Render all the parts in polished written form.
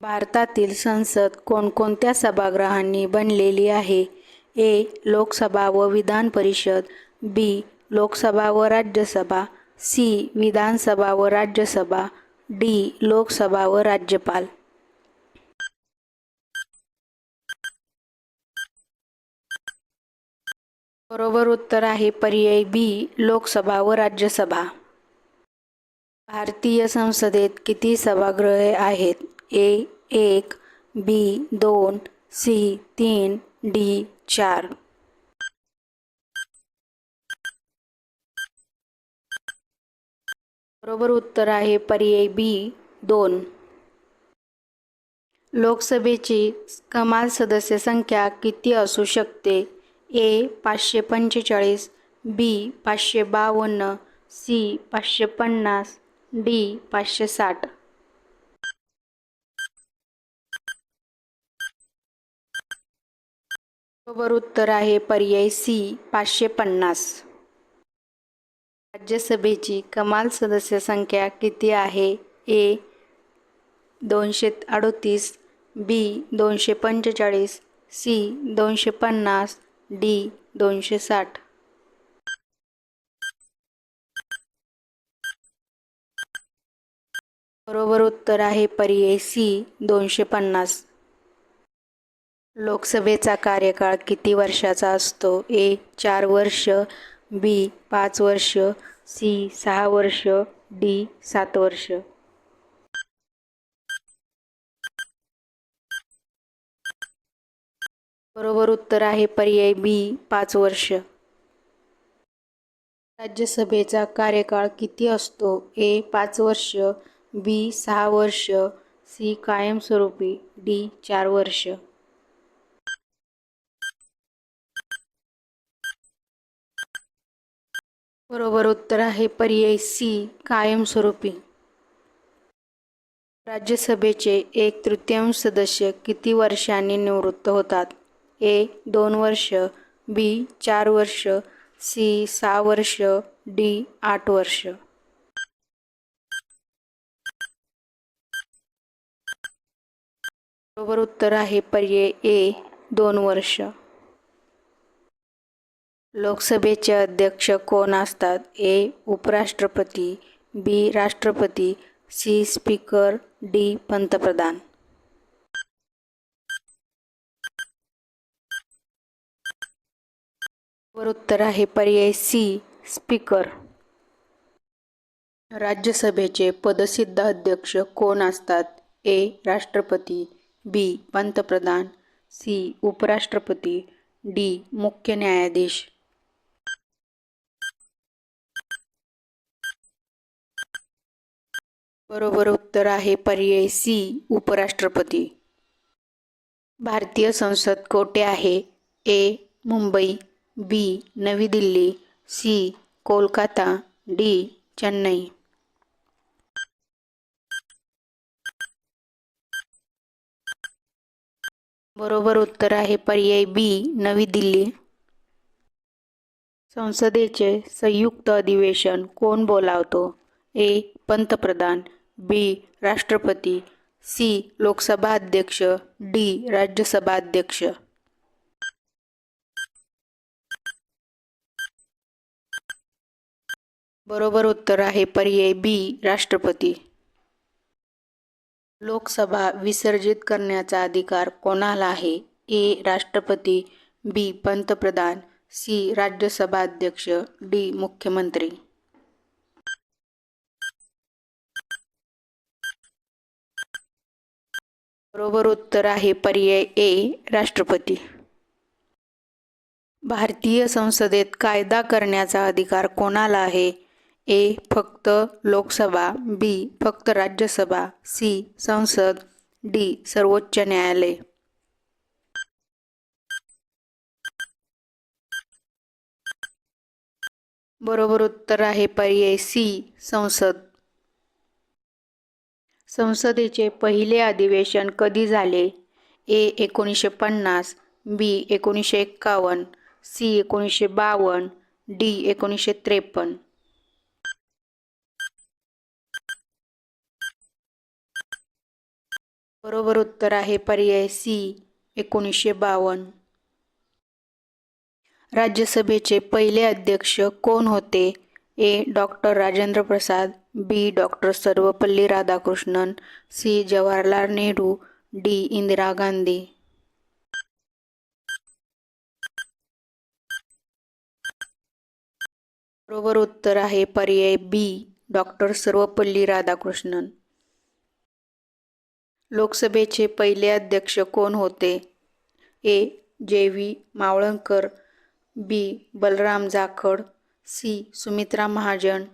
भारतातील संसद कोणकोणत्या सभागृहांनी बनलेली आहे? ए. लोकसभा व विधान परिषद. बी. लोकसभा व राज्यसभा. सी. विधानसभा व राज्यसभा. डी. लोकसभा व राज्यपाल. बरोबर उत्तर आहे पर्याय बी. लोकसभा व राज्यसभा. भारतीय संसदेत किती सभागृहे आहेत? ए. 1. बी. 2. सी. 3. डी. 4. बरोबर उत्तर आहे पर्याय बी. 2. लोकसभेची कमाल सदस्य संख्या किती असू शकते? ए. 545. बी. 552. सी. 550. डी. 560. बरोबर उत्तर आहे पर्याय सी. 550. राज्यसभेची कमाल सदस्य संख्या किती आहे? ए. 238. बी. 245. सी. 250. डी. 260. बरोबर उत्तर आहे पर्याय सी. 250. लोकसभेचा कार्यकाळ किती वर्षाचा असतो? ए. 4 वर्ष. बी. 5 वर्ष. सी. 6 वर्ष. डी. 7 वर्ष. बरोबर उत्तर आहे पर्याय बी. 5 वर्ष. राज्यसभेचा कार्यकाळ किती असतो? ए. 5 वर्ष. बी. 6 वर्ष. सी. कायमस्वरूपी. डी. 4 वर्ष. बरोबर उत्तर आहे पर्याय सी. कायमस्वरूपी. राज्यसभेचे 1/3 सदस्य किती वर्षांनी निवृत्त होतात? ए. 2 वर्ष. बी. 4 वर्ष. सी. 6 वर्ष. डी. 8 वर्ष. बरोबर उत्तर आहे पर्याय ए. 2 वर्ष. लोकसभेचे अध्यक्ष कोण असतात? ए. उपराष्ट्रपती. बी. राष्ट्रपती. सी. स्पीकर. डी. पंतप्रधान. बरोबर उत्तर आहे पर्याय सी. स्पीकर. राज्यसभेचे पदसिद्ध अध्यक्ष कोण असतात? ए. राष्ट्रपती. बी. पंतप्रधान. सी. उपराष्ट्रपती. डी. मुख्य न्यायाधीश. बरोबर उत्तर आहे पर्याय सी. उपराष्ट्रपती. भारतीय संसद कोठे आहे? ए. मुंबई. बी. नवी दिल्ली. सी. कोलकाता. डी. चेन्नई. बरोबर उत्तर आहे पर्याय बी. नवी दिल्ली. संसदेचे संयुक्त अधिवेशन कोण बोलावतो? ए. पंतप्रधान. बी. राष्ट्रपती. सी. लोकसभा अध्यक्ष. डी. राज्यसभा अध्यक्ष. बरोबर उत्तर आहे पर्याय बी. राष्ट्रपती. लोकसभा विसर्जित करण्याचा अधिकार कोणाला आहे? ए. राष्ट्रपती. बी. पंतप्रधान. सी. राज्यसभा अध्यक्ष. डी. मुख्यमंत्री. बरोबर उत्तर आहे पर्याय ए. राष्ट्रपती. भारतीय संसदेत कायदा करण्याचा अधिकार कोणाला आहे? ए. फक्त लोकसभा. बी. फक्त राज्यसभा. सी. संसद. डी. सर्वोच्च न्यायालय. बरोबर उत्तर आहे पर्याय सी. संसद. संसदेचे पहिले अधिवेशन कधी झाले? ए. 1950. बी. 1951. सी. 1952. डी. 1953. बरोबर उत्तर आहे पर्याय सी 1952. राज्यसभेचे पहिले अध्यक्ष कोण होते? A. Doctor Rajendra Prasad, B. Doctor Sarvepalli Radhakrishnan, C. Jawaharlal Nehru, D. Indira Gandhi. बरोबर उत्तर आहे पर्याय बी डॉक्टर सर्वपल्ली राधाकृष्णन. लोकसभेचे पहिले अध्यक्ष कोण होते? ए. जे. व्ही. मावळणकर, बी. बलराम जाखड, सी. सुमित्रा महाजन,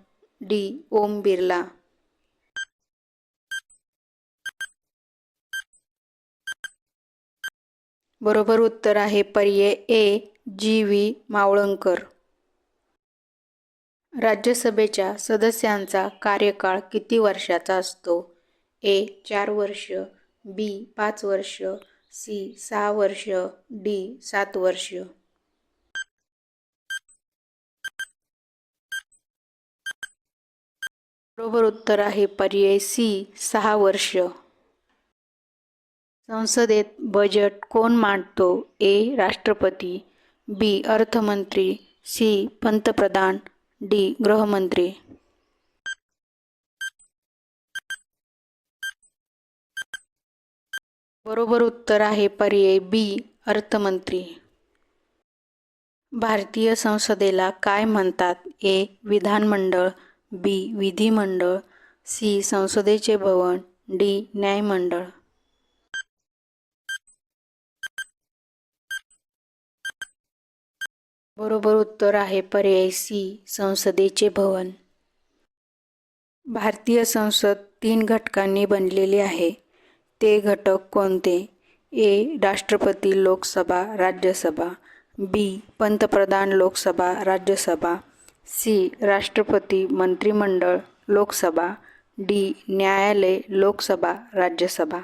डी. ओम बिर्ला. बरोबर उत्तर आहे पर्याय ए. जी. व्ही. मावळणकर. राज्यसभेच्या सदस्यांचा कार्यकाळ किती वर्षाचा असतो? ए. 4 वर्ष, बी. 5 वर्ष, सी. 6 वर्ष, डी. 7 वर्ष. बरोबर उत्तर आहे पर्याय सी 6 वर्ष. संसदेत बजेट कोण मांडतो? ए. राष्ट्रपती, बी. अर्थमंत्री, सी. पंतप्रधान, डी. गृहमंत्री. बरोबर उत्तर आहे पर्याय बी. अर्थमंत्री. भारतीय संसदेला काय म्हणतात? ए. विधानमंडळ, बी. विधिमंडळ, सी. संसदेचे भवन, डी. न्यायमंडळ. बरोबर उत्तर आहे पर्याय सी. संसदेचे भवन. भारतीय संसद 3 घटकांनी बनलेली आहे. ते घटक कोणते? ए. राष्ट्रपती लोकसभा राज्यसभा, बी. पंतप्रधान लोकसभा राज्यसभा, सी. राष्ट्रपती मंत्रिमंडळ लोकसभा, डी. न्यायालय लोकसभा राज्यसभा.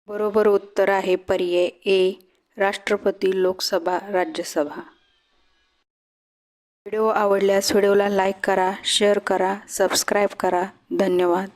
बरोबर उत्तर आहे पर्याय ए. राष्ट्रपती लोकसभा राज्यसभा. व्हिडिओ आवडल्यास व्हिडिओला लाईक करा, शेअर करा, सबस्क्राईब करा. धन्यवाद.